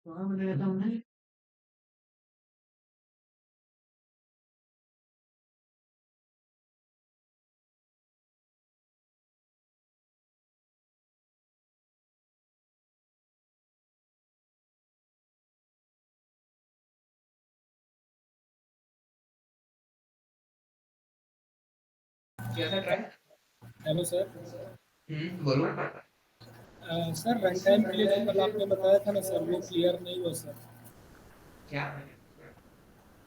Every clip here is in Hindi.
वहां बनाया था हमने। किया था ट्राई। Hello sir. बोलो। सर रन टाइम के लिए जो कल आपने बताया था ना सर, वो क्लियर नहीं हुआ सर। क्या?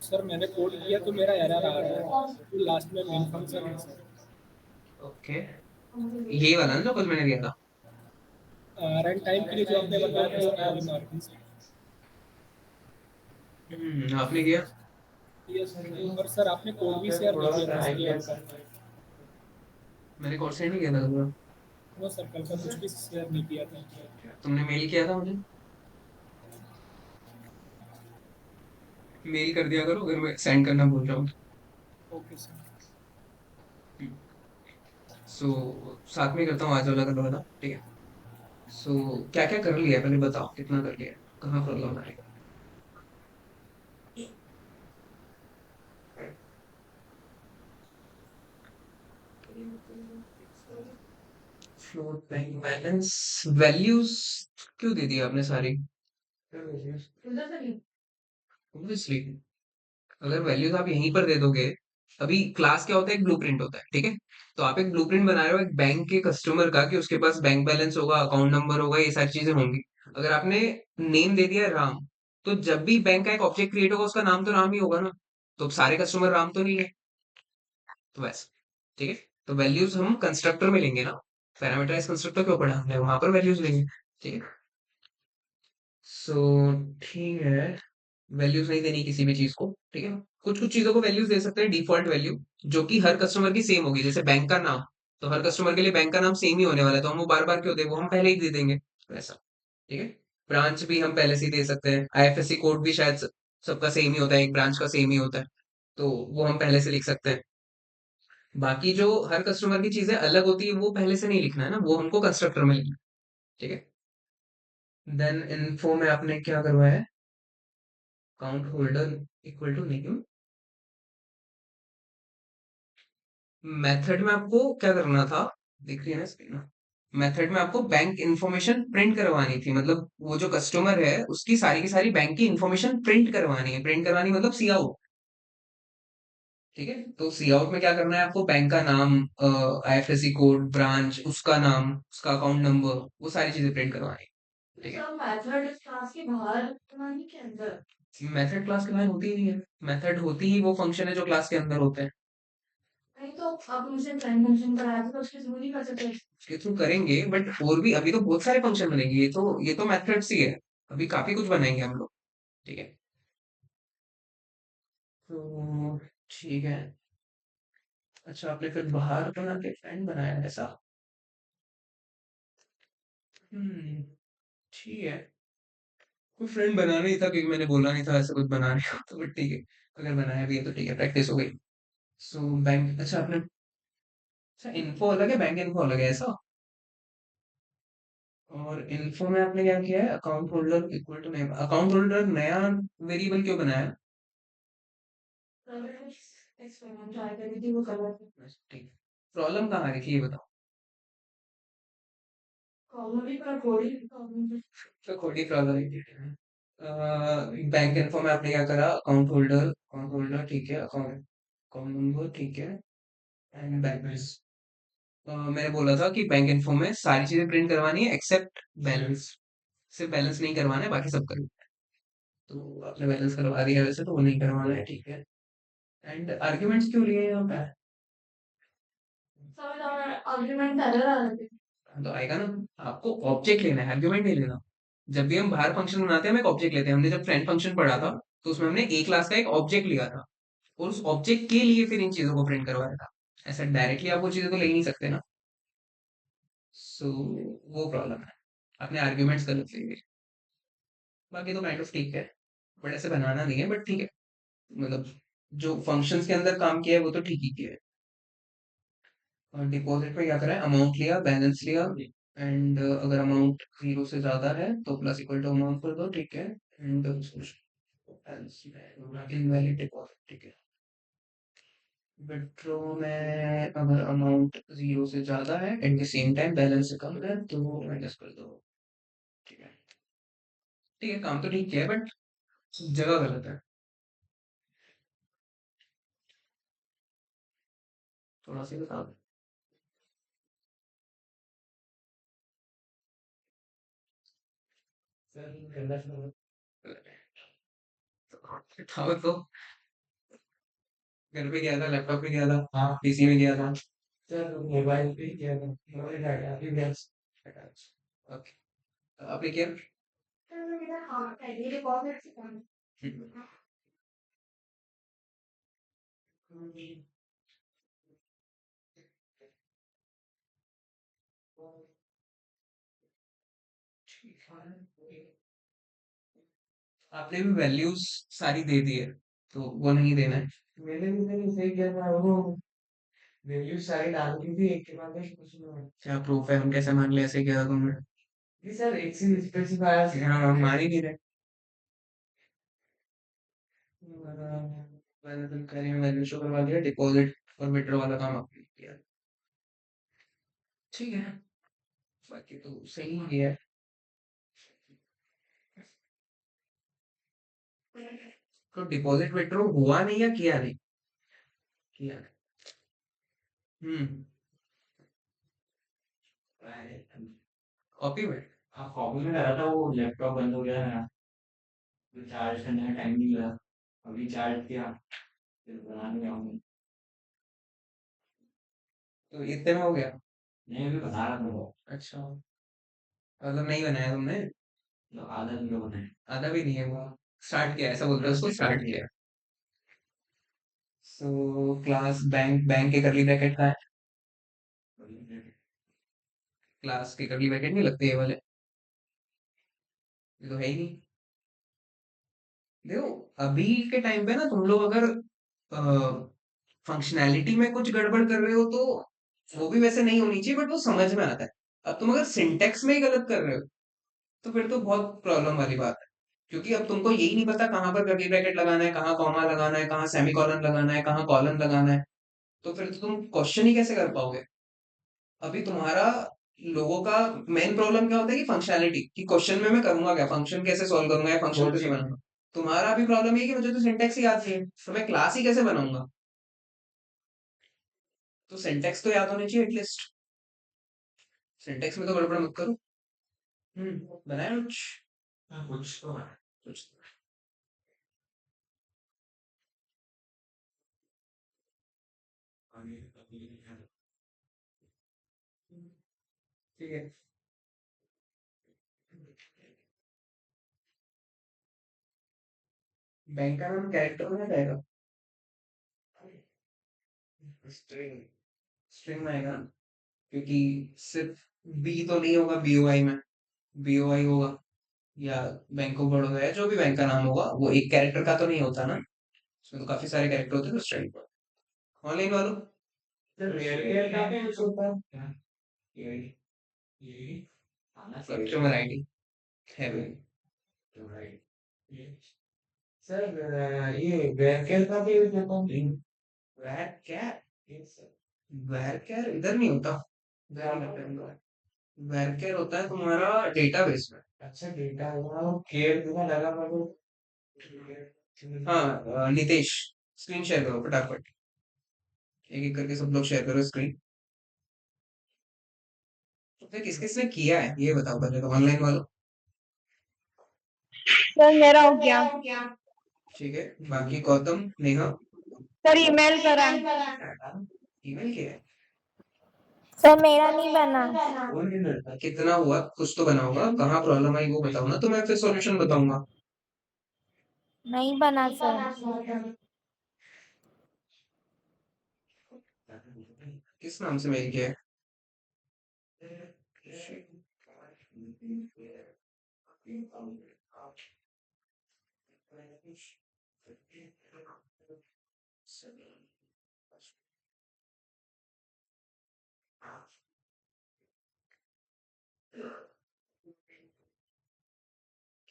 सर मैंने कोड किया तो मेरा एरर आ रहा है, लास्ट में मेन फंक्शन है सर। ओके, यही वाला ना जो कल मैंने दिया था। रन टाइम के लिए जो आपने बताया था सर, पॉलीमॉर्फिज्म सर। आपने किया? और सर आपने कोड भी शेयर नहीं किया था सर कल का। मैंने कोड सेंड नहीं किया था तुम्हें? नो सर, कल का कुछ भी शेयर नहीं किया था। तुमने मेल किया था मुझे। मेल कर दिया करो अगर मैं सेंड करना भूल जाऊँ। Okay sir. सो साथ में करता हूँ आज वाला कल वाला, ठीक है। सो क्या क्या कर लिया है पहले बताओ, कितना कर लिया है? कहाँ प्रॉब्लम आ रही है? फ्लोट बैंक बैलेंस वैल्यूज क्यों दे दी आपने सारी? ऑब्वियसली, अगर वैल्यूज आप यहीं पर दे दोगे। अभी क्लास क्या होता है, एक ब्लूप्रिंट होता है, ठीक है। तो आप एक ब्लूप्रिंट बना रहे हो एक बैंक के कस्टमर का, कि उसके पास बैंक बैलेंस होगा, अकाउंट नंबर होगा, ये सारी चीजें होंगी। अगर आपने नेम दे दिया है राम, तो जब भी बैंक का एक ऑब्जेक्ट क्रिएट होगा उसका नाम तो राम ही होगा ना। तो सारे कस्टमर राम तो नहीं है। तो वैसे, ठीक है। तो वैल्यूज हम कंस्ट्रक्टर में लेंगे ना। पैरामीटराइज कंस्ट्रक्टर क्यों पढ़ा हमने, वहां पर वैल्यूज लेंगे, ठीक है। सो ठीक है, वैल्यूज नहीं देनी किसी भी चीज को, ठीक है। कुछ कुछ चीजों को वैल्यूज दे सकते हैं, डिफॉल्ट वैल्यू, जो कि हर कस्टमर की सेम होगी, जैसे बैंक का नाम। तो हर कस्टमर के लिए बैंक का नाम सेम ही होने वाला है, तो हम वो बार बार क्यों दे, वो हम पहले ही दे देंगे, वैसा, ठीक है। ब्रांच भी हम पहले से ही दे सकते हैं, आईएफएससी कोड भी शायद सबका सेम ही होता है, एक ब्रांच का सेम ही होता है। तो वो हम पहले से लिख सकते हैं। बाकी जो हर कस्टमर की चीजें अलग होती है वो पहले से नहीं लिखना है ना, वो हमको कंस्ट्रक्टर में लिखना है, ठीक है। देन इन्फो में आपने क्या करवाया है? Account holder equal to name. Method में आपको क्या करना था, दिख रही है ना स्क्रीन? मेथड में आपको बैंक इंफॉर्मेशन प्रिंट करवानी थी, मतलब वो जो कस्टमर है उसकी सारी की सारी बैंक की इंफॉर्मेशन प्रिंट करवानी है। प्रिंट करवानी मतलब सी आउट, ठीक है। तो सी आउट में क्या करना है आपको, बैंक का नाम, आईएफएससी कोड, ब्रांच, उसका नाम, उसका अकाउंट नंबर, वो सारी चीजें प्रिंट करवानी है, ठीक है। मेथड क्लास के बाहर करवानी के अंदर? मेथड क्लास के बाहर होती ही नहीं है। मेथड होती ही वो फंक्शन है जो क्लास के अंदर होते हैं। नहीं तो अब मुझे ट्रायल फंक्शन कराया था तो उसके थ्रू नहीं कर सकते? उसके थ्रू करेंगे, बट और भी अभी तो बहुत सारे फंक्शन बनेंगे, ये तो मेथड्स ही है। अभी काफी कुछ बनाएंगे हम लोग, ठीक है। तो ठीक है। अच्छा, आपने फिर बाहर बना के फ्रेंड बनाया है, ऐसा? हम्म, ठीक है। कोई फ्रेंड बनाना ही था, क्योंकि मैंने बोला नहीं था ऐसा कुछ बनाने का, तो बट ठीक है। अगर बनाया भी है तो ठीक है, प्रैक्टिस हो गई। सो बैंक, अच्छा आपने, अच्छा इन्फो अलग है, बैंक इन्फो अलग है, ऐसा? और इन्फो में आपने क्या किया है, account holder equal to name. Account holder नया वेरिएबल क्यों बनाया? एक्सपेरिमेंट ट्राई करी थी, वो गलत। ठीक। प्रॉब्लम कहाँ आ रही थी ये बताओ। प्रॉब्लम ही पर कोई प्रॉब्लम, तो खोटी प्रॉब्लम है। बैंक इन्फो में आपने क्या करा, अकाउंट होल्डर ठीक है, अकाउंट अकाउंट नंबर ठीक है, एंड बैलेंस। मैंने बोला था कि बैंक इन्फो में सारी चीजें प्रिंट करवानी है एक्सेप्ट बैलेंस। सिर्फ बैलेंस नहीं करवाना है, बाकी सब करना है। तो आपने बैलेंस करवा दिया, वैसे तो वो नहीं करवाना है, ठीक है। एंड आर्ग्यूमेंट्स क्यों लिए यहाँ पे? आर्ग्यूमेंट एरर आ रहे थे। तो आएगा ना। आपको ऑब्जेक्ट लेना है, आर्ग्यूमेंट नहीं लेना। जब भी हम बाहर फंक्शन बनाते हैं हम एक ऑब्जेक्ट लेते हैं। हमने जब फ्रेंड फंक्शन पढ़ा था तो उसमें हमने ए क्लास का एक ऑब्जेक्ट लिया था, और उस ऑब्जेक्ट के लिए फिर इन चीजों को प्रिंट करवाया था। ऐसा डायरेक्टली आप वो चीजें तो ले ही नहीं सकते ना। सो वो प्रॉब्लम है, आपने आर्ग्यूमेंट्स गलत लिए। बाकी तो काइंड ऑफ ठीक है, बट ऐसे बनाना नहीं है, बट ठीक है। मतलब जो फंक्शंस के अंदर काम किया है वो तो ठीक ही किया है। और डिपॉजिट में क्या करा है, अमाउंट लिया, बैलेंस लिया, एंड अगर अमाउंट जीरो से ज्यादा है तो प्लस इक्वल टू अमाउंट कर दो, ठीक है। एंड इनवैलिड डिपॉजिट, ठीक है। विड्रॉ में अगर अमाउंट जीरो से ज्यादा है at the same time balance से कम है तो माइनस कर दो, ठीक है। ठीक है, काम तो ठीक किया है बट जगह गलत है, थोड़ा सा बता दो। बताओ तो। घर पे गया था, लैपटॉप पे गया था, हाँ पीसी में गया था, सर मोबाइल पे गया था, मोबाइल डाटा भी गया। ओके, आपने किया? आपने भी वैल्यूज सारी दे दी है तो वो नहीं देना है। मैंने भी नहीं सही किया था वो, वैल्यूज सारी डाल दी थी एक के बाद एक, कुछ नहीं। क्या प्रूफ है, हम कैसे मान ले ऐसे किया था तुमने? जी सर, एक से स्पेसिफायर से हाँ हम मान ही नहीं रहे। मैंने तो करेंगे, वैल्यू शो करवा दिया, डिपॉजिट और विड्रॉ वाला काम आपने किया, ठीक है। बाकी तो सही ही है। तो डिपॉजिट विड्रॉ हुआ नहीं या किया नहीं? किया। हम्म। कॉपी में? हाँ कॉपी में करा था, वो लैपटॉप बंद हो गया है, तो चार्ज करने का टाइम नहीं मिला, अभी चार्ज किया फिर बनाने जाऊंगा। तो इतने में हो गया? नहीं अभी बना रहा था वो। अच्छा, मतलब नहीं बनाया तुमने? तो आधा किलो बनाया, आधा भी नहीं है वो, स्टार्ट किया ऐसा बोलते हैं उसको, स्टार्ट किया। सो क्लास बैंक, बैंक के करली ब्रैकेट का है, क्लास के करली ब्रैकेट नहीं लगते ये वाले, ये तो है ही नहीं। देखो अभी के टाइम पे ना तुम लोग अगर फंक्शनैलिटी में कुछ गड़बड़ कर रहे हो तो वो भी वैसे नहीं होनी चाहिए बट वो समझ में आता है। अब तुम अगर सिंटेक्स में ही गलत कर रहे हो तो फिर तो बहुत प्रॉब्लम वाली बात है, क्योंकि अब तुमको यही नहीं पता कहाँ पर कर्ली ब्रैकेट लगाना है, कहाँ कॉमा लगाना है, कहाँ सेमीकोलन लगाना है, कहाँ कॉलन लगाना है, तो फिर तो तुम क्वेश्चन ही कैसे कर पाओगे? अभी तुम्हारा लोगों का मेन प्रॉब्लम क्या होता है कि फंक्शनैलिटी, कि क्वेश्चन में मैं करूंगा क्या, फंक्शन कैसे सॉल्व करूंगा या फंक्शन कैसे बनाऊंगा। तुम्हारा भी प्रॉब्लम ये है कि मुझे तो सिंटेक्स ही याद नहीं है, तो मैं क्लास ही कैसे बनाऊंगा? तो सिंटेक्स तो याद होनी चाहिए एटलीस्ट, सिंटेक्स में तो गड़बड़ मत करो। बनाया कुछ? हाँ, कुछ तो है, कुछ तो है। ठीक है। बैंक का नाम कैरेक्टर में रहेगा, स्ट्रिंग, स्ट्रिंग आएगा ना, क्योंकि सिर्फ बी तो नहीं होगा बीओआई में, बीओआई होगा या बैंक ऑफ बड़ौदा है, जो भी बैंक का नाम होगा वो एक कैरेक्टर का तो नहीं होता ना, उसमें तो काफी सारे कैरेक्टर होते हैं, तो स्ट्रिंग। ऑनलाइन वालों, रेयर का भी कुछ होता है, कस्टमर आईडी है भाई, सर ये वेरकेर का भी देता हूँ। वेरकेर, वेरकेर इधर नहीं होता, वेरकेर होता है तुम्हारा डेटाबेस में। अच्छा डेटा हुआ, केयर तुम्हें लगा मतलब। हाँ नितेश, स्क्रीन शेयर करो फटाफट, एक एक करके सब लोग शेयर करो स्क्रीन। तो फिर किस किसने किया है ये बताओ पहले, तो ऑनलाइन वालों। सर मेरा हो गया। ठीक है, बाकी गौतम, नेहा। सर ईमेल करा। ईमेल किया है? सर मेरा नहीं बना। कितना हुआ, कुछ तो बना होगा, कहाँ प्रॉब्लम आई वो बताओ ना, तो मैं फिर सॉल्यूशन बताऊंगा। नहीं बना सर। किस नाम से मेल किया है?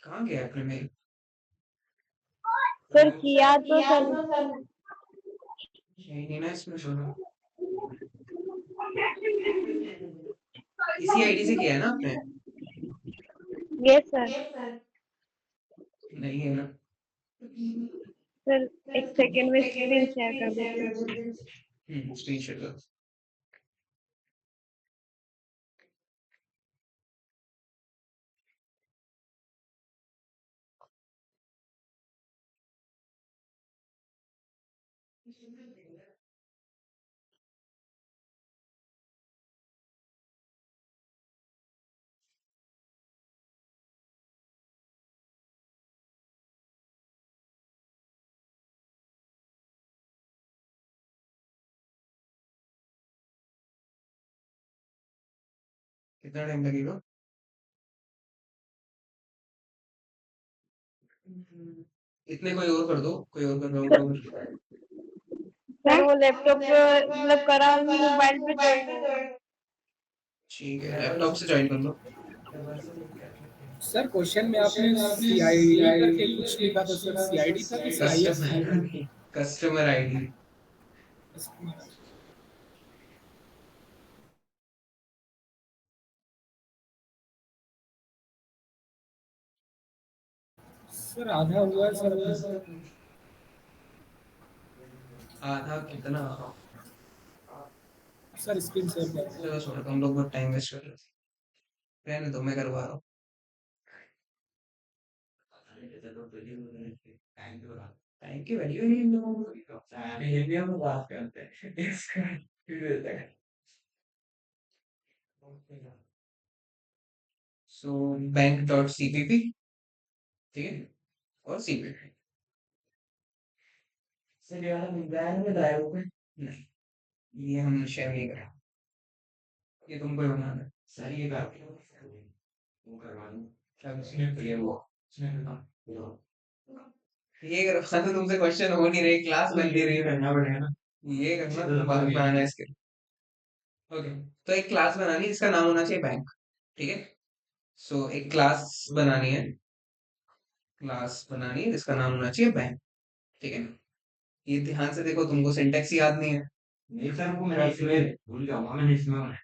कहाँ गया आपने मेल? सर किया तो सर यही ना इसमें छोड़ो। इसी आईडी से किया है ना आपने? Yes sir. नहीं है ना? सर एक सेकेंड में स्क्रीन शेयर कर देती हूँ। स्क्रीन शेयर करो। कितना टाइम लगेगा? इतने कोई और कर दो, कोई और कर रहा होगा। सर वो लैपटॉप मतलब करा मोबाइल पे ज्वाइन है। ठीक है, लैपटॉप से ज्वाइन कर लो। सर क्वेश्चन में आपने सीआईडी करके कुछ लिखा था सर, सीआईडी था कि सीआईएस था? Customer customer ID. सर आधा हुआ है सर अभी। आधा कितना? सर स्क्रीन शेयर कर दो। चलो छोड़ो, तुम लोग बहुत टाइम वेस्ट कर रहे हो। रहने दो, मैं करवा रहा हूँ। टाइम की वैल्यू नहीं इन लोगों को। ये भी हम बात करते हैं इसका फिर देता है। सो बैंक डॉट सीपीपी, ठीक है, और सीपीपी। सर ये वाला बैंक में ड्राइव पे नहीं, ये हम शेयर नहीं करें। ये तुमको ही बनाना है। सर ये कर वो करवा दूं क्या? ये वो ये करवा तो तुमसे क्वेश्चन हो नहीं रही, क्लास बन नहीं रही, करना पड़ेगा ना। ये करना तो बाद में बनाना है इसके। ओके, तो एक क्लास बनानी है जिसका नाम होना चाहिए बैंक, ठीक है। सो एक क्लास बनानी है, क्लास बनानी है जिसका नाम होना चाहिए बैंक, ठीक है। ये ध्यान से देखो, तुमको सिंटेक्स याद नहीं है। नहीं सर, वो मेरा इसमें भूल जाऊंगा, मैंने इसमें बनाया।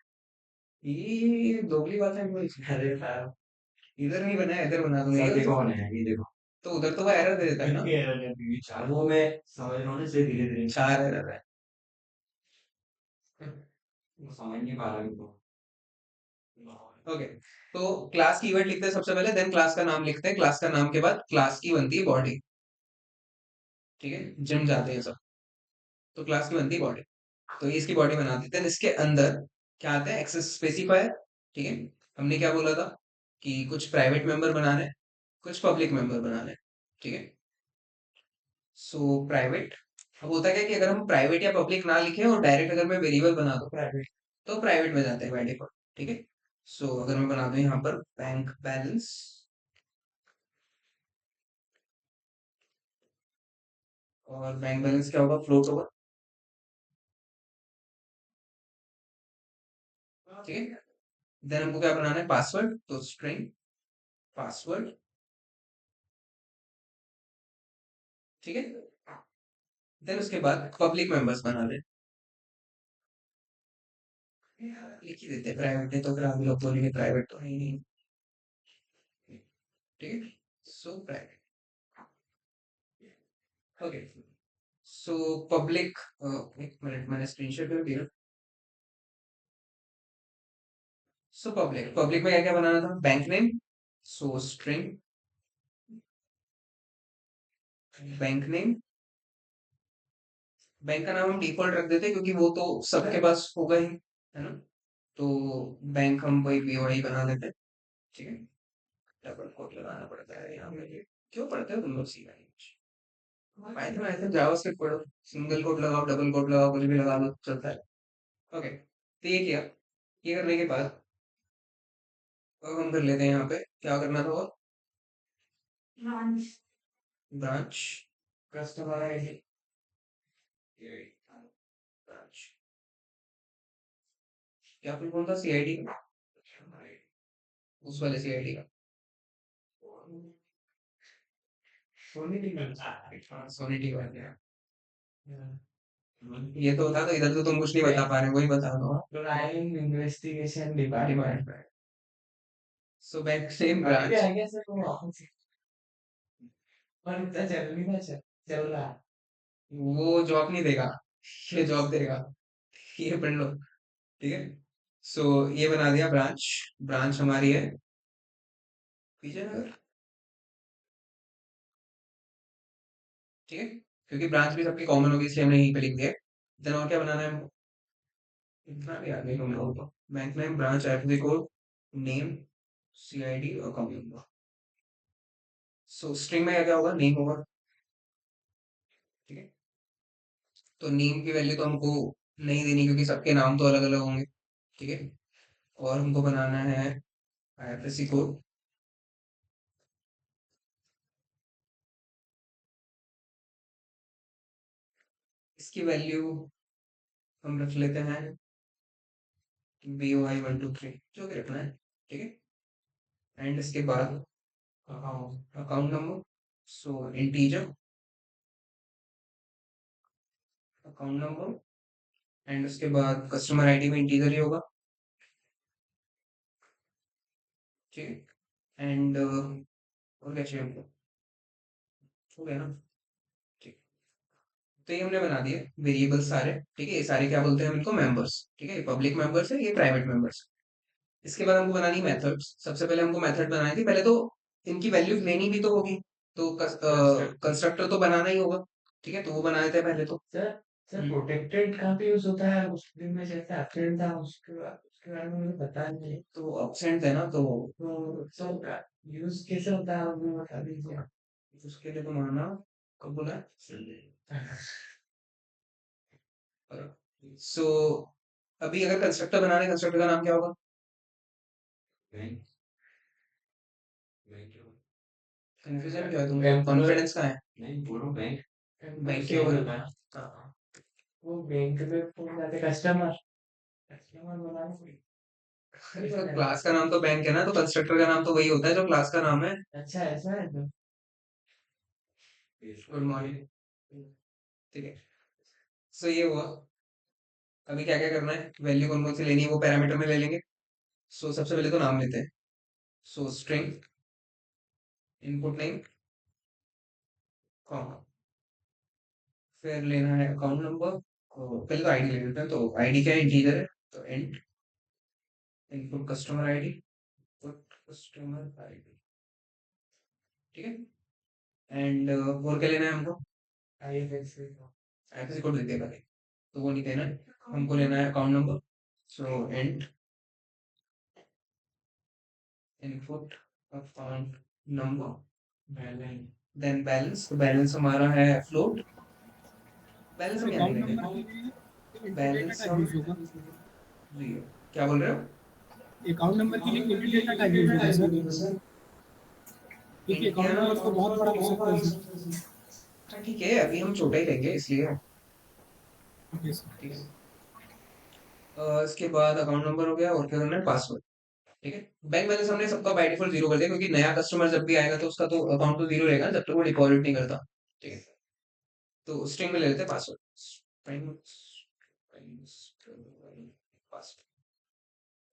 ये दोगली बात है। अरे साहब, इधर नहीं बनाया, इधर बना दूंगा। ये देखो बनाया, ये देखो। तो उधर तो वो एरर दे देता है ना। एरर है चार, वो मैं समझ रहा हूँ ना, से धीरे धीरे चार एरर है। वो समझ नहीं पा रहा हूँ। ओके, तो क्लास कीवर्ड लिखते हैं सबसे पहले, देन क्लास का नाम लिखते हैं, क्लास का नाम के बाद क्लास की बनती है बॉडी, ठीक है। जिम जाते हैं सब, तो क्लास की बनती है बॉडी। तो ये इसकी बॉडी बना देते हैं। इसके अंदर क्या आता है? एक्सेस स्पेसिफायर, ठीक है। हमने क्या बोला था कि कुछ प्राइवेट मेंबर बनाने हैं, कुछ पब्लिक मेंबर बनाने हैं, ठीक है। सो प्राइवेट, अब होता क्या है कि अगर हम प्राइवेट या पब्लिक ना लिखें और डायरेक्ट अगर मैं वेरिएबल बना दूं प्राइवेट, तो प्राइवेट में जाते हैं बाय डिफॉल्ट, ठीक है। सो अगर मैं बना दूं यहाँ पर बैंक बैलेंस, और बैंक बैलेंस क्या होगा? फ्लोट होगा, ठीक है। देन हमको क्या बनाना है? पासवर्ड, तो स्ट्रिंग पासवर्ड, ठीक है। देन उसके बाद पब्लिक मेंबर्स बना दे, लिख ही देते हैं प्राइवेट है, तो फिर हम लोग बोलेंगे प्राइवेट तो है ही नहीं, ठीक है। So private, okay. So public, एक मिनट, मैंने स्क्रीनशॉट कर दिया। सो पब्लिक, पब्लिक में क्या क्या बनाना था? बैंक नेम, सो स्ट्रिंग बैंक नेम। बैंक का नाम हम डिफॉल्ट रख देते हैं क्योंकि वो तो सबके पास होगा ही, है ना। तो बैंक हम वही बीओआई बना देते हैं, ठीक है। डबल कोट लगाना पड़ता है यहाँ पे, क्यों पढ़ते हो तुम लोग सी लैंग्वेज? पाइथन ऐसे जावास्क्रिप्ट पढ़ो, सिंगल कोट लगाओ, डबल कोट लगाओ, कुछ भी लगा लो, चलता है। ओके, तो ये किया, ये करने के बाद अब हम कर लेते हैं यहाँ पे क्या करना था, और ब्रांच कस्टमर आईडी, ब्रांच क्या फिर कौन था? सीआईडी का, उस वाले सीआईडी का। हाँ सोनी टी वाले हैं। ये तो था, तो इधर तो तुम कुछ नहीं बता पा रहे, वही बता दो। Crime investigation department. So bank same branch. आगे से तुम ऑफिस पर इतना चल नहीं ना चल रहा है। वो जॉब नहीं देगा, ये जॉब देगा। ये पढ़ लो, ठीक है। सो ये बना दिया ब्रांच। ब्रांच हमारी है विजयनगर, ठीक है, क्योंकि ब्रांच भी सबकी कॉमन होगी इसलिए हमने यहीं पे लिख दिया। देन और क्या बनाना है हमको, इतना भी आगे हम लोगों को। Bank name, branch, IFSC code, name, CID, account number. सो स्ट्रिंग में क्या क्या होगा, नेम होगा, ठीक है। तो नेम की वैल्यू तो हमको नहीं देनी क्योंकि सबके नाम तो अलग अलग होंगे, ठीक है। और हमको बनाना है आईएफएससी कोड। इसकी वैल्यू हम रख लेते हैं BOI 123, जो भी रखना है, ठीक है। एंड इसके बाद account number, so integer account number. And उसके बाद कस्टमर आईडी में इंटीजर ही होगा, ठीक है। एंड और क्या चाहिए हमको, हो गया ना, ठीक। तो ये हमने बना दिए वेरिएबल सारे, ठीक है। ये सारे क्या बोलते हैं हम इनको, मेंबर्स, ठीक है। ये पब्लिक मेंबर्स है, ये प्राइवेट मेंबर्स। इसके बाद हमको बनानी मेथड्स। सबसे पहले हमको मेथड बनानी थी, पहले तो इनकी वैल्यूज लेनी भी तो होगी, तो कंस्ट्रक्टर तो बनाना ही होगा, ठीक है। तो वो बनाए थे पहले तो। सर प्रोटेक्टेड कहाँ पे यूज होता है, उस दिन में जैसे एब्सेंट था उसके बारे में मुझे पता नहीं। तो एब्सेंट है ना, तो सर यूज कैसे होता है, आप मुझे बता दीजिए। उसके लिए तो माना कब बोला, सो अभी अगर कंस्ट्रक्टर बना रहे, कंस्ट्रक्टर का नाम क्या होगा, कंफ्यूजन क्या है, तुम कॉन्फिडेंस का है, नहीं बोलो बैंक, बैंक के ऊपर हाँ। वो बैंक में फोन जाते कस्टमर, कस्टमर बनाने कोई। अरे तो क्लास का नाम तो बैंक है ना, तो कंस्ट्रक्टर का नाम तो वही होता है जो क्लास का नाम है। अच्छा ऐसा है तो गुड मॉर्निंग, ठीक है। सो ये हुआ। अभी क्या क्या करना है, वैल्यू कौन कौन सी लेनी है वो पैरामीटर में ले लेंगे। सो सबसे पहले तो नाम लेते हैं। सो स्ट्रिंग इनपुट नेम कॉमा, फिर लेना है अकाउंट नंबर। पहले तो आईडी ले लेते हैं, तो आईडी क्या है, इंटीजर है, तो int input customer ID, input customer ID, ठीक है। एंड और क्या लेना है हमको, आईएफएससी कोड देते हैं पहले, तो वो नहीं देना है हमको, लेना है account number. So int input account number, then balance. तो बैलेंस हमारा है फ्लोट, बैलेंस सर हम यहाँ नहीं अकाउंट नंबर लिखेंगे, के लिए इनपुट डेटा बैलेंस टाइप हम यूज होगा। जीरो। क्या बोल रहे हो, अकाउंट नंबर के लिए इनपुट डेटा टाइप यूज होगा सर, क्योंकि इंट किया अकाउंट ना, नंबर तो बहुत बड़ा हो सकता है सर। हाँ, ठीक है, अभी हम छोटा ही लेंगे इसलिए, ओके सर। ठीक है। इसके बाद अकाउंट नंबर हो गया, और क्या करना है, पासवर्ड, ठीक है। बैंक बैलेंस हमने सबका बाय डिफॉल्ट जीरो कर दिया, क्योंकि नया कस्टमर जब भी आएगा तो उसका तो अकाउंट तो जीरो रहेगा जब तक वो डिपॉजिट नहीं करता, ठीक है। तो स्ट्रिंग में ले लेते हैं पासवर्ड, पासवर्ड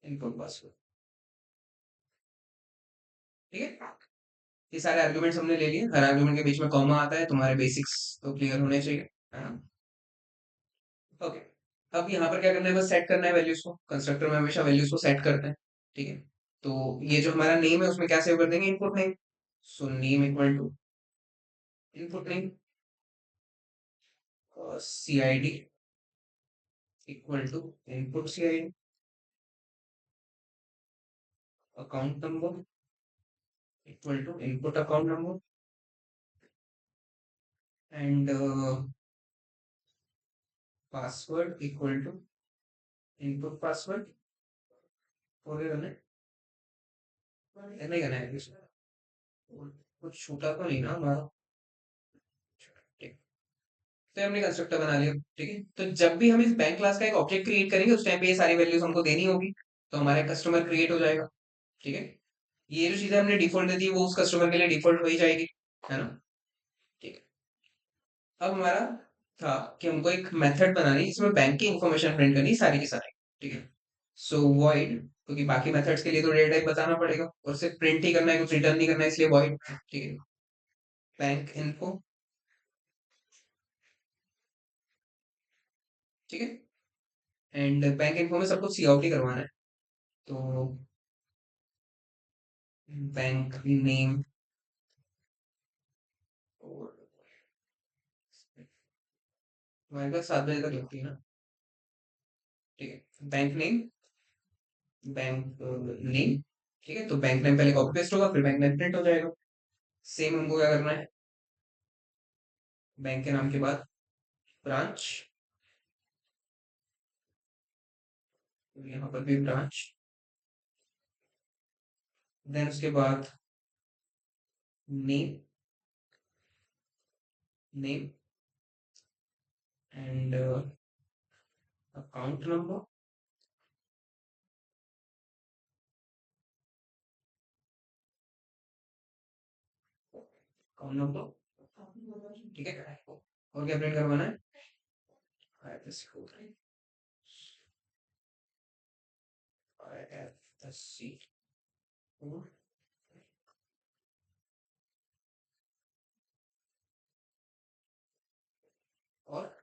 इनपुट पासवर्ड, ठीक है। ये सारे आर्गुमेंट्स हमने ले लिए, हर आर्गुमेंट के बीच में कॉमा आता है, तुम्हारे बेसिक्स तो क्लियर होने चाहिए, है ना। ओके, अब यहाँ पर क्या करना है, बस सेट करना है वैल्यूज को। कंस्ट्रक्टर में हमेशा वैल्यूज को सेट करते हैं, ठीक है। तो ये जो हमारा नेम है उसमें क्या सेव कर देंगे, input name. So name equal to input name, CID equal to input CID, account number equal to input account number, and password equal to input password. हो गया ना, नहीं करना है कुछ, कुछ छूटा तो नहीं ना हमारा, ठीक। तो हमने कंस्ट्रक्टर बना लिया, ठीक है। तो जब भी हम इस बैंक क्लास का एक ऑब्जेक्ट क्रिएट करेंगे उस टाइम पे ये सारी वैल्यूज हमको देनी होगी, तो हमारा कस्टमर क्रिएट हो जाएगा, ठीक है। ये जो चीजें हमने डिफॉल्ट दे दी वो उस कस्टमर के लिए डिफॉल्ट हो ही जाएगी, है ना। अब हमारा था कि हमको एक मेथड बनानी है जिसमें बैंक की इंफॉर्मेशन प्रिंट करनी है सारी की सारी, ठीक है। सो वॉइड, क्योंकि बाकी मेथड्स के लिए तो डेटा टाइप बताना पड़ेगा और सिर्फ प्रिंट ही करना है, कुछ रिटर्न नहीं करना है, इसलिए वॉइड, ठीक है। बैंक इन्फो, ठीक है। एंड बैंक इन्फो में सब कुछ सी आउट ही करवाना है, तो बैंक नेम और हमारे पास 7 बजे तक लगती है ना, ठीक है। बैंक नेम, बैंक नेम, ठीक है। तो बैंक नेम पहले कॉपी पेस्ट होगा, फिर बैंक नेम प्रिंट हो जाएगा। सेम हमको क्या करना है, बैंक के नाम के बाद ब्रांच, यहाँ पर भी ब्रांच, देन उसके बाद name, name and account number, account number, ठीक है। और क्या प्रिंट करवाना है, IFSC कोड, IFSC कोड, और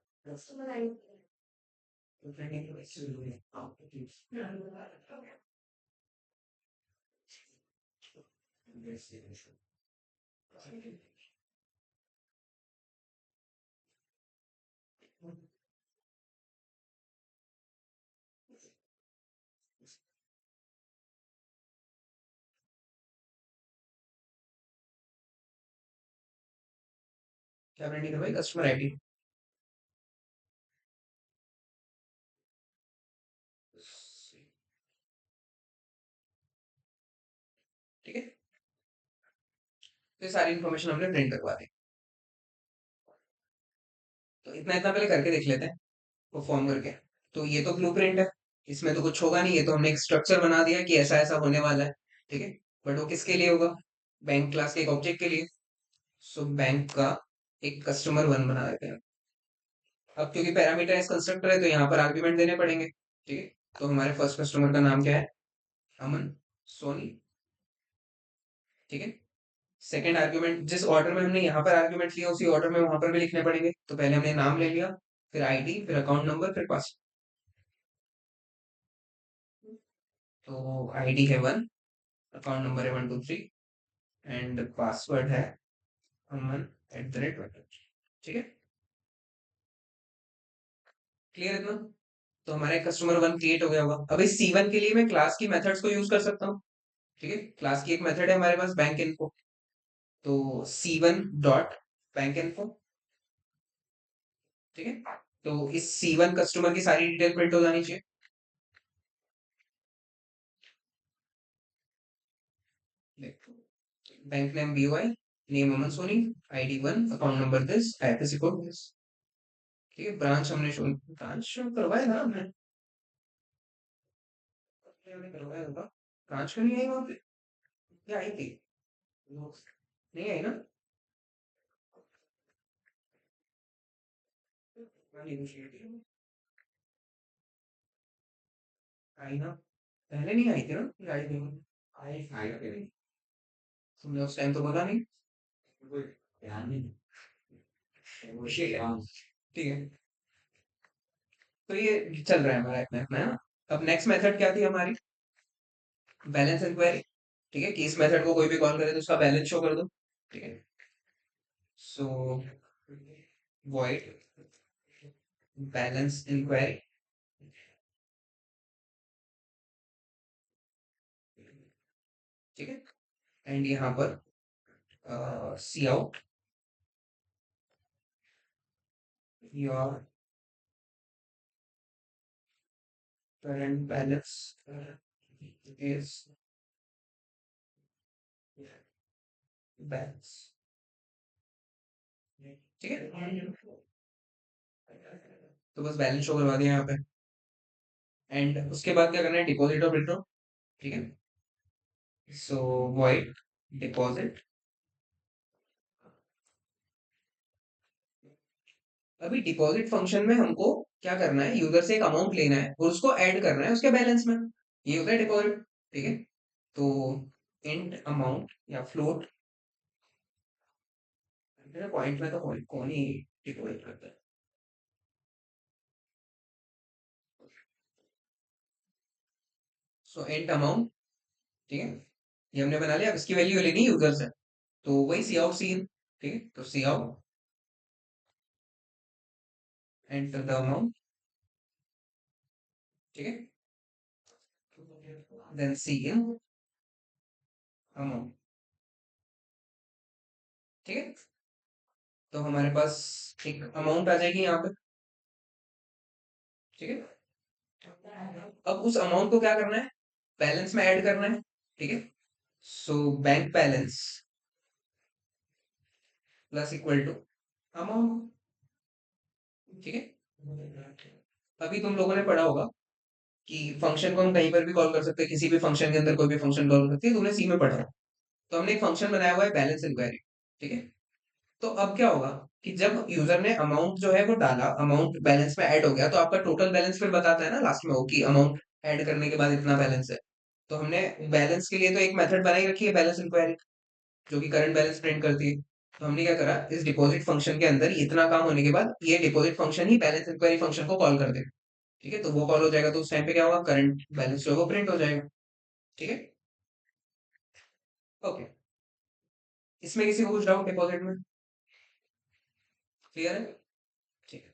क्या प्रिंटिंग करवाई, कस्टमर आईडी, ठीक है। तो ये सारी इन्फॉर्मेशन हमने प्रिंट करवा दी। तो इतना इतना पहले करके देख लेते हैं, परफॉर्म करके। तो ये तो ब्लूप्रिंट है, इसमें तो कुछ होगा नहीं, ये तो हमने एक स्ट्रक्चर बना दिया कि ऐसा ऐसा होने वाला है, ठीक है। बट वो किसके लिए होगा, बैंक क्लास के एक ऑब्जेक्ट के लिए। सो बैंक का एक कस्टमर वन बना देते हैं। अब क्योंकि पैरामीटराइज कंस्ट्रक्टर है तो यहाँ पर आर्ग्यूमेंट देने पड़ेंगे, ठीक है। तो हमारे फर्स्ट कस्टमर का नाम क्या है, अमन सोनी, ठीक है। सेकंड आर्ग्यूमेंट जिस ऑर्डर में हमने यहाँ पर आर्ग्यूमेंट लिया उसी ऑर्डर में वहां पर भी लिखने पड़ेंगे। तो पहले हमने नाम ले लिया, फिर आईडी, फिर अकाउंट नंबर, फिर पासवर्ड। तो आईडी है 1, अकाउंट नंबर है 123 एंड पासवर्ड है अमन@1, ठीक है। क्लियर इतना। तो हमारा कस्टमर वन क्रिएट हो गया होगा। अब इस C1 के लिए मैं क्लास की मेथड्स को यूज कर सकता हूँ, ठीक है। क्लास की एक मेथड है हमारे पास बैंक इन्फो, तो C1 डॉट बैंक इन्फो, ठीक है। तो इस C1 कस्टमर की सारी डिटेल प्रिंट हो जानी चाहिए। Bank name BOI, name Aman Soni, ID 1, account number this, IFSC code this, ठीक है। ब्रांच हमने शो, ब्रांच शो करवाया था हमने, हमने करवाया होगा। ब्रांच क्यों नहीं आई वहां पे, क्या आई थी, नहीं आई ना, आई ना, पहले नहीं आई थी ना, फिर आई थी, आई आई, तुमने उस टाइम तो बोला नहीं, ध्यान नहीं, ठीक है। तो ये चल रहा है हमारा इतना इतना, है ना। अब नेक्स्ट मेथड क्या थी हमारी, बैलेंस इंक्वायरी, ठीक है। कि इस मेथड को कोई भी कॉल करे तो उसका बैलेंस शो कर दो, ठीक है। सो वॉइड बैलेंस इंक्वायरी, ठीक है। एंड यहाँ पर cout your current balance is balance, ठीक है। तो बस बैलेंस शो करवा दिया यहाँ पे। एंड उसके बाद क्या करना है, डिपॉजिट और विड्रॉ, ठीक है। सो वॉइड डिपॉजिट अभी डिपॉजिट फंक्शन में हमको क्या करना है, यूजर से एक अमाउंट लेना है और उसको ऐड करना है उसके बैलेंस में, ये होता है डिपॉजिट। ठीक है, तो इंट अमाउंट या फ्लोट, पॉइंट में तो कौन ही डिपॉजिट करता है। सो इंट अमाउंट, ठीक है, ये हमने बना लिया। अब इसकी वैल्यू लेनी है यूजर से, तो वही सी आउट सी इन। ठीक है, तो सी आउट एंटर द अमाउंट, ठीक है, देन सी इन अमाउंट। ठीक है, तो हमारे पास एक अमाउंट आ जाएगी यहाँ पे। ठीक है, अब उस अमाउंट को क्या करना है, बैलेंस में ऐड करना है। ठीक है, so bank balance plus equal to amount. ठीक है, अभी तुम लोगों ने पढ़ा होगा कि फंक्शन को हम कहीं पर भी कॉल कर सकते हैं, किसी भी फंक्शन के अंदर कोई भी फंक्शन कॉल कर सकते हैं, तुमने सी में पढ़ा है। तो हमने एक फंक्शन बनाया हुआ है बैलेंस इंक्वायरी। ठीक है, तो अब क्या होगा कि जब यूजर ने अमाउंट जो है वो डाला, अमाउंट बैलेंस में ऐड हो गया, तो आपका टोटल बैलेंस फिर बताता है ना लास्ट में वो कि अमाउंट ऐड करने के बाद इतना बैलेंस है। तो हमने बैलेंस के लिए तो एक मेथड बनाई रखी है बैलेंस इंक्वायरी, जो कि करंट बैलेंस प्रिंट करती है। तो हमने क्या करा, इस डिपॉजिट फंक्शन के अंदर इतना काम होने के बाद ये डिपॉजिट फंक्शन ही बैलेंस इंक्वायरी फंक्शन को कॉल कर देगा। ठीक है, तो वो कॉल हो जाएगा तो उस टाइम पे क्या होगा, करंट बैलेंस जो है वो प्रिंट हो जाएगा। ठीक है, ओके, इसमें किसी को कुछ डाउट डिपॉजिट में, क्लियर है? ठीक है,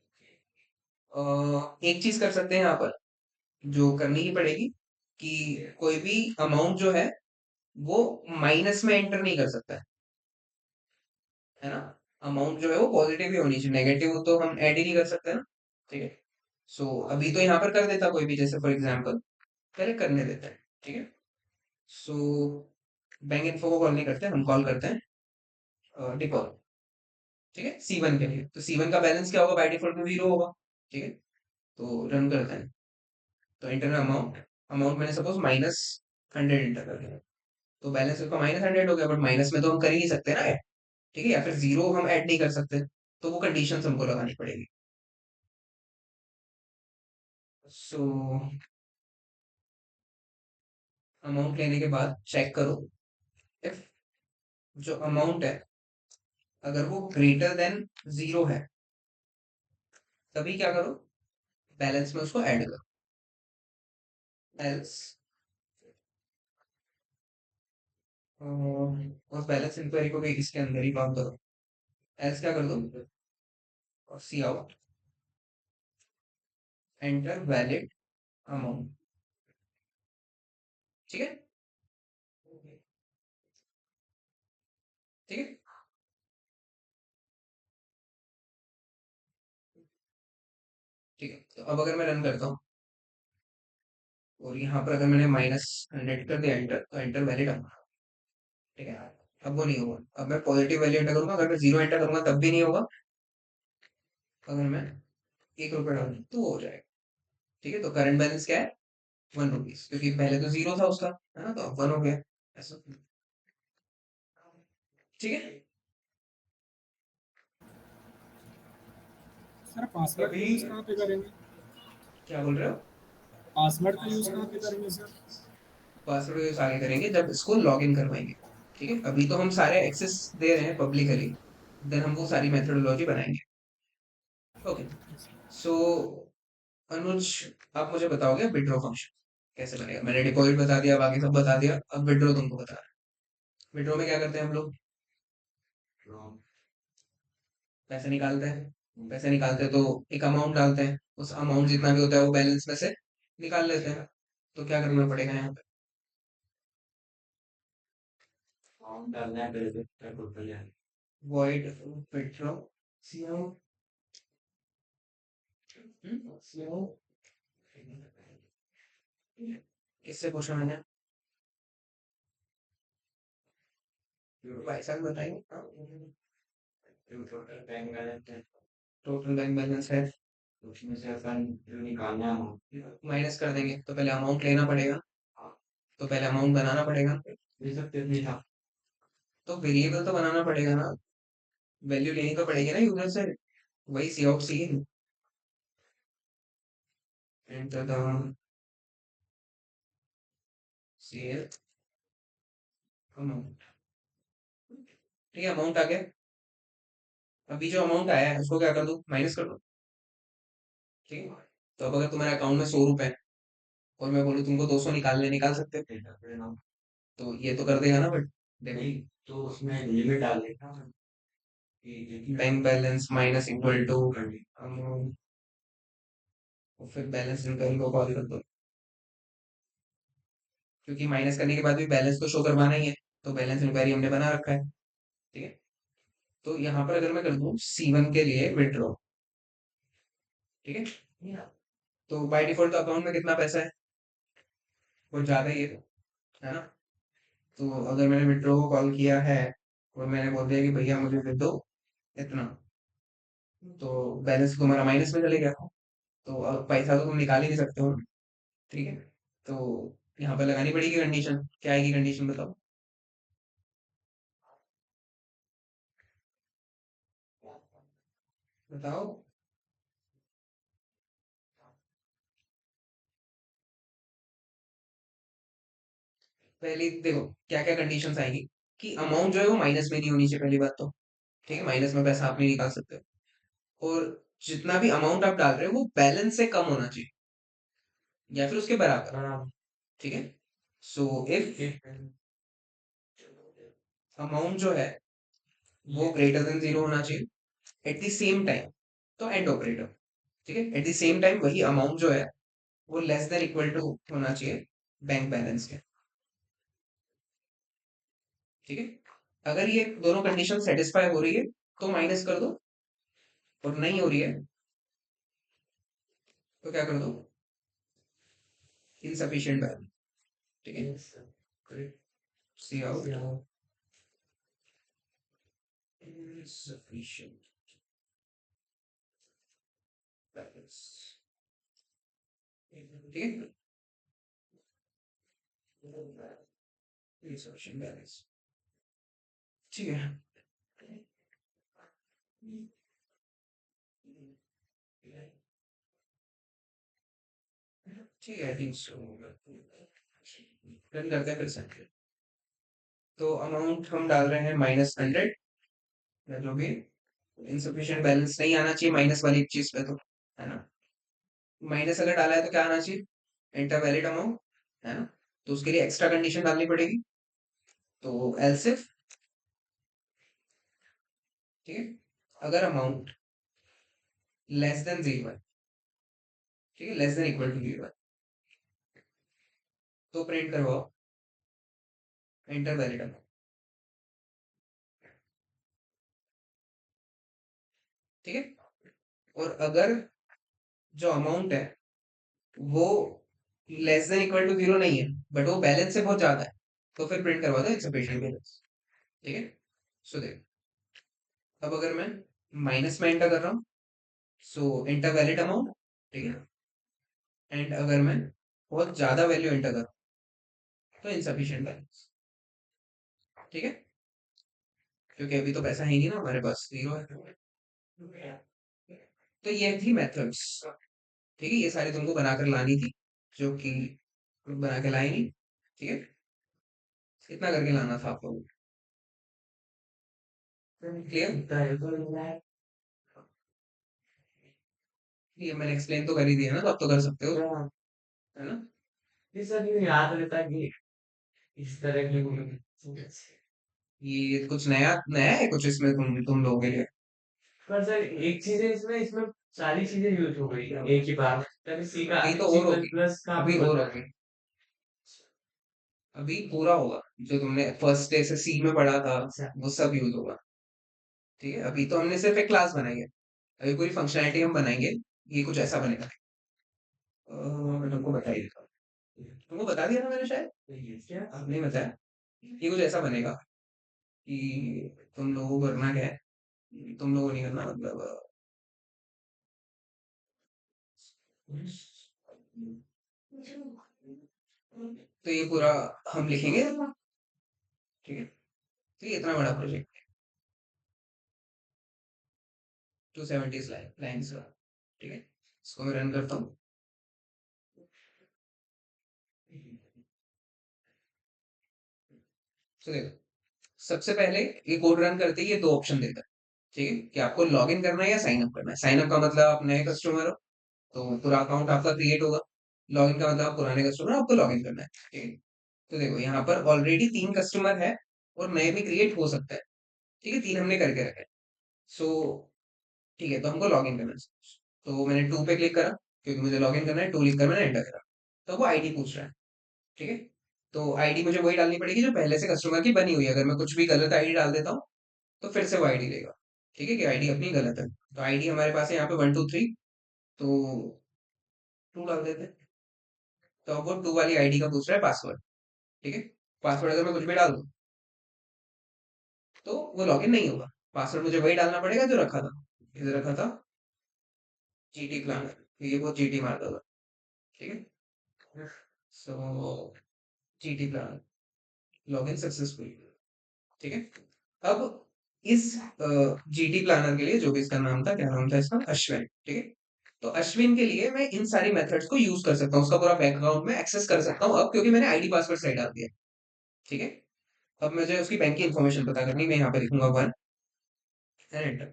एक चीज कर सकते हैं यहाँ पर, जो करनी ही पड़ेगी, कि कोई भी अमाउंट जो है वो माइनस में एंटर नहीं कर सकता है ना। अमाउंट जो है वो पॉजिटिव ही होनी चाहिए, नेगेटिव तो हम ऐड ही नहीं कर सकते ना। ठीक है, सो अभी तो यहाँ पर कर देता कोई भी, जैसे फॉर एग्जांपल पहले करने देता है। ठीक है, सो बैंक इन्फो को कॉल नहीं करते, हम कॉल करते हैं डिपॉजिट। ठीक है, C1 के लिए, तो C1 का बैलेंस क्या होगा, बाय डिफॉल्ट में 0 होगा। ठीक है, तो रन करते हैं, तो इंटर अमाउंट, अमाउंट मैंने सपोज -100 इंटर कर दिया, तो बैलेंस उसका -100 हो गया, बट माइनस में तो हम कर ही नहीं सकते ना ऐड। ठीक है, या फिर जीरो हम ऐड नहीं कर सकते, तो वो कंडीशन हमको लगानी पड़ेगी। सो अमाउंट लेने के बाद चेक करो, इफ जो अमाउंट है अगर वो ग्रेटर देन 0 है, तभी क्या करो, बैलेंस में उसको ऐड करो। एल्स उस बैलेंस इंक्वायरी को भी इसके अंदर ही काम करो। एल्स क्या कर दो, सी आउट एंटर वैलिड अमाउंट। ठीक है, ठीक है, ठीक है, तो अब अगर मैं रन करता हूँ और यहाँ पर अगर मैंने -100 कर दिया एंटर, तो एंटर वैलिड अमाउंट। ठीक है, अब वो नहीं होगा। अब मैं पॉजिटिव वैल्यू एंटर करूंगा, अगर मैं 0 एंटर करूंगा तब भी नहीं होगा। अगर मैं 1 रुपये डालूं तो वो हो जाएगा। ठीक है, तो करंट बैलेंस क्या है, 1 रुपीज, क्योंकि पहले तो 0 था उसका, है ना, तो अब 1 हो गया, ऐसा। ठीक है, सर पासवर्ड अभी का यूज कहाँ पे करेंगे? क्या बोल रहे हो, पासवर्ड का यूज कहाँ पे करेंगे सर? पासवर्ड यूज आगे करेंगे जब इसको लॉग इन करवाएंगे। ठीक है, अभी तो हम सारे एक्सेस दे रहे हैं पब्लिकली, देन हम वो सारी मेथोडोलॉजी बनाएंगे। ओके, सो अनुज, आप मुझे बताओगे विड्रॉ फंक्शन कैसे बनेगा। मैंने डिपॉजिट बता दिया, बाकी सब बता दिया, अब विड्रॉ तुमको बता रहा है। विड्रॉ में क्या करते हैं हम लोग, पैसे निकालते हैं, पैसे निकालते हैं तो एक अमाउंट डालते हैं, उस अमाउंट जितना भी होता है वो बैलेंस में से निकाल लेते हैं। तो क्या करना पड़ेगा यहाँ पे, वॉइड विड्रॉ सीओ, सीओ, किससे पूछा मैंने, भाई साहब बताइए। टोटल बैंक बैलेंस है, उसमें से अपन जो निकालना है माइनस कर देंगे, तो पहले अमाउंट लेना पड़ेगा, तो पहले अमाउंट बनाना पड़ेगा, ये सब नहीं था, तो वेरिएबल तो बनाना पड़ेगा ना, वैल्यू लेनी तो पड़ेगी ना यूजर से। वही cout cin, enter the C L amount. ठीक है, अमाउंट आ गया। अभी जो अमाउंट आया है उसको क्या कर दो, माइनस कर दो। ठीक है, तो अब अगर तुम्हारे अकाउंट में 100 रुपए है और मैं बोलूँ तुमको 200 निकालने, निकाल सकते हो? तो ये तो कर देगा ना, बट देखो, तो उसमें लिमिट डाल देगा, bank balance minus equal to amount, और फिर बैलेंस इंक्वायरी को कॉल कर दो, क्योंकि माइनस करने के बाद भी बैलेंस तो शो करवाना ही है, तो बैलेंस इंक्वायरी हमने बना रखा है। ठीक है, तो यहाँ पर अगर मैं कर दूं C1 के लिए विड्रॉ, ठीक है, तो बाय डिफॉल्ट तो अकाउंट में कितना पैसा है, कुछ ज्यादा ही है ना। तो अगर मैंने विड्रॉ को कॉल किया है और मैंने बोल दिया कि भैया मुझे दे दो इतना, तो बैलेंस तुम्हारा माइनस में चले गया, तो अब पैसा तो तुम निकाल ही नहीं सकते हो। ठीक है, तो यहाँ पर लगानी पड़ेगी कंडीशन, क्या आएगी कंडीशन बताओ? बताओ। पहले देखो क्या क्या कंडीशंस आएंगी, कि अमाउंट जो है वो माइनस में नहीं होनी चाहिए, पहली बात तो। ठीक है, माइनस में पैसा आप नहीं निकाल सकते, और जितना भी अमाउंट आप डाल रहे हो वो बैलेंस से कम होना चाहिए या फिर उसके बराबर। ठीक है, सो इफ अमाउंट जो है वो ग्रेटर देन जीरो होना चाहिए एट द सेम टाइम, तो एंड ऑपरेटर। ठीक है, एट द सेम टाइम वही अमाउंट जो है वो लेस देन इक्वल टू होना चाहिए बैंक बैलेंस के। ठीक है, अगर ये दोनों कंडीशन सेटिस्फाई हो रही है तो माइनस कर दो, और नहीं हो रही है तो क्या कर दो, इनसफिशिएंट बैलेंस। ठीक है, सी आउट इनसफिशिएंट बैलेंस। ठीक है, इनसफिशिएंट बैलेंस। ठीक है, ठीक है, आई थिंक सो। रन करते हैं फिर से। तो अमाउंट हम डाल रहे हैं -100, जो भी इनसफिशिएंट बैलेंस नहीं आना चाहिए माइनस वाली चीज पे, तो है ना। माइनस अगर डाला है तो क्या आना चाहिए, एंटर वैलिड अमाउंट, है ना। तो उसके लिए एक्स्ट्रा कंडीशन डालनी पड़ेगी, तो एल्स इफ, ठीक है, अगर अमाउंट लेस देन जीरो है, ठीक है, less than equal to zero है, तो प्रिंट करवाओ एंटर वैलिड अमाउंट। ठीक है, और अगर जो अमाउंट है वो less than equal to zero नहीं है, बट वो बैलेंस से बहुत ज्यादा है, तो फिर प्रिंट करवा दो इनसफिशिएंट बैलेंस। ठीक है, सो देख, अब अगर मैं माइनस में एंटर कर रहा हूँ, सो एंटर वैलिड अमाउंट। ठीक है, एंड अगर मैं बहुत ज्यादा वैल्यू एंटर कर रहा हूँ तो इनसफिशिएंट बैलेंस। ठीक है, क्योंकि अभी तो पैसा है ही नहीं ना हमारे पास, जीरो है। तो ये थी मेथड्स। ठीक है, ये सारी तुमको बनाकर लानी थी, जो कि बना के लाई नहीं। ठीक है, इतना करके लाना था आप लोगों को, क्लियर? ये मैंने एक्सप्लेन तो कर ही दिया ना, तो अब तो कर सकते हो, है ना। ये सर ये याद रहता है कि इस तरह की ये कुछ नया नया है कुछ इसमें तुम लोगों के लिए? पर सर एक चीज है इसमें, इसमें सारी चीजें यूज हो गई एक ही बार, तभी सी का अभी तो और होगी, प्लस का अभी और होगी, अभी पूरा होगा, जो तुमने फर्स्ट डे से सी में पढ़ा था वो सब यूज होगा। ठीक है, अभी तो हमने सिर्फ एक क्लास बनाई है, अभी पूरी फंक्शनैलिटी हम बनाएंगे। ये कुछ ऐसा बनेगा, मैं तुमको बता ही देता हूँ, तुमको बता दिया था मैंने शायद, क्या अब नहीं बताया। ये कुछ ऐसा बनेगा कि तुम लोगों को करना क्या है, तुम लोगों को नहीं करना, मतलब तो ये पूरा हम लिखेंगे। ठीक है, तो ये इतना बड़ा प्रोजेक्ट 270 लाइन्स का, ठीक है। इसको मैं रन करता हूँ। तो देखो, सबसे पहले ये कोड रन करते ही ये दो ऑप्शन देता है, ठीक है, कि आपको लॉग इन करना है या साइन अप करना है। साइन अप का मतलब आप नए कस्टमर हो, तो पूरा अकाउंट आपका क्रिएट होगा। लॉग इन का मतलब आप पुराने कस्टमर हो, आपको लॉग इन करना है, ठीक है। तो देखो यहाँ पर ऑलरेडी 3 कस्टमर है और नए भी क्रिएट हो सकता है, ठीक है, 3 हमने करके रखे। सो ठीक है, तो हमको लॉग इन करना है। तो मैंने 2 पे क्लिक करा क्योंकि मुझे लॉग इन करना है, 2 लिख कर मैंने एंटर करा। तो वो आईडी पूछ रहा है, ठीक है। तो आईडी मुझे वही डालनी पड़ेगी जो पहले से कस्टमर की बनी हुई है। अगर मैं कुछ भी गलत आईडी डाल देता हूँ तो फिर से वो आईडी लेगा, ठीक है, कि आईडी अपनी गलत है। तो आईडी हमारे पास है यहाँ पे 123, तो 2 डाल देते हैं। तो अब वो 2 वाली आईडी का पूछ रहा है पासवर्ड, ठीक है। पासवर्ड अगर मैं कुछ भी डाल दूँ तो वो लॉगिन नहीं होगा। पासवर्ड मुझे वही डालना पड़ेगा जो रखा था। इधर रखा था जीटी प्लान, ये वो जीटी मारता था, ठीक है। सो जीटी प्लान लॉगिन सक्सेसफुल, ठीक है। अब इस जीटी प्लानर के लिए, जो भी इसका नाम था, क्या नाम था इसका, अश्विन, ठीक है। तो अश्विन के लिए मैं इन सारी मेथड्स को यूज कर सकता हूँ, उसका पूरा बैंक अकाउंट में एक्सेस कर सकता हूँ अब, क्योंकि मैंने आईडी पासवर्ड सही डाल दिया, ठीक है। अब मुझे उसकी बैंक की इन्फॉर्मेशन पता करनी, मैं यहाँ पे लिखूंगा 1 एंड एंटर।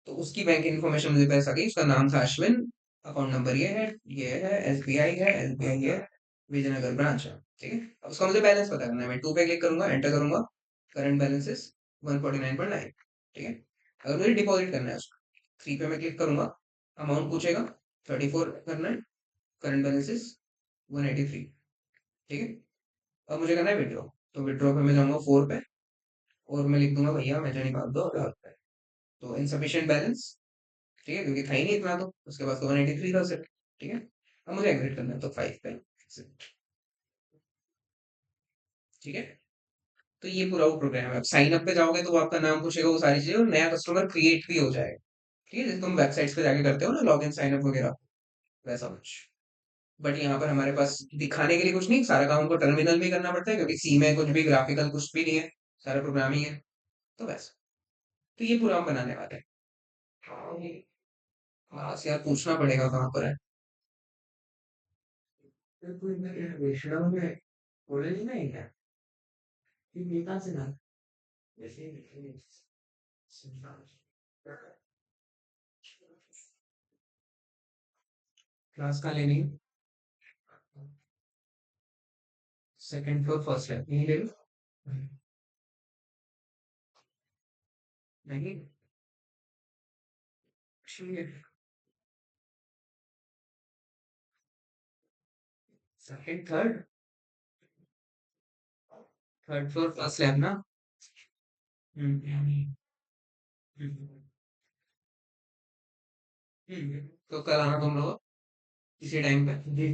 तो उसकी बैंक इन्फॉर्मेशन मुझे पैसा गई, उसका नाम था अश्विन, अकाउंट नंबर ये है, एसबीआई है, एसबीआई है, विजयनगर ब्रांच है, ठीक है। अब उसका मुझे बैलेंस पता करना है। मैं 2 पे क्लिक करूंगा, एंटर करूंगा, करंट बैलेंस इज 149.9, ठीक है। अगर मुझे डिपॉजिट करना है उसको, 3 पे मैं क्लिक करूंगा, अमाउंट पूछेगा, 34 करना है, करंट बैलेंस इज 183, ठीक है। अब मुझे करना है विड्रॉ, तो विड्रॉ पे मैं जाऊंगा 4 पे और मैं लिख दूंगा भैया मुझे निकाल दो 1000 रुपए। तो इनसफिशियंट बैलेंस, ठीक है, क्योंकि था ही नहीं इतना, तो उसके बाद तो 183 था सिर्फ, ठीक है। अब मुझे एग्जिट करना है, तो 5 पे exit, ठीक है। तो ये पूरा वो प्रोग्राम है। अब साइन अप पे जाओगे तो वो आपका नाम पूछेगा, वो सारी चीजें, और नया कस्टमर क्रिएट भी हो जाएगा, ठीक है, जैसे तुम वेबसाइट्स पे जाके करते हो ना लॉग इन साइन अप वगैरह, वैसा कुछ। बट यहाँ पर हमारे पास दिखाने के लिए कुछ नहीं, सारा काम को टर्मिनल में करना पड़ता है, क्योंकि सी में कुछ भी ग्राफिकल कुछ भी नहीं है, सारा प्रोग्रामिंग है। तो वैसा, तो ये पूरा हम बनाने वाले हैं। हाँ यार, पूछना पड़ेगा कहाँ पर है। वैष्णव में कॉलेज नहीं है, ये नेता से ना, जैसे क्लास का लेनी, सेकंड फ्लोर फर्स्ट है, यही ले लो। नहीं, second third, third floor first lab ना। हम्म, हम्म, तो कल आना तुम लोग इसी टाइम पे जी।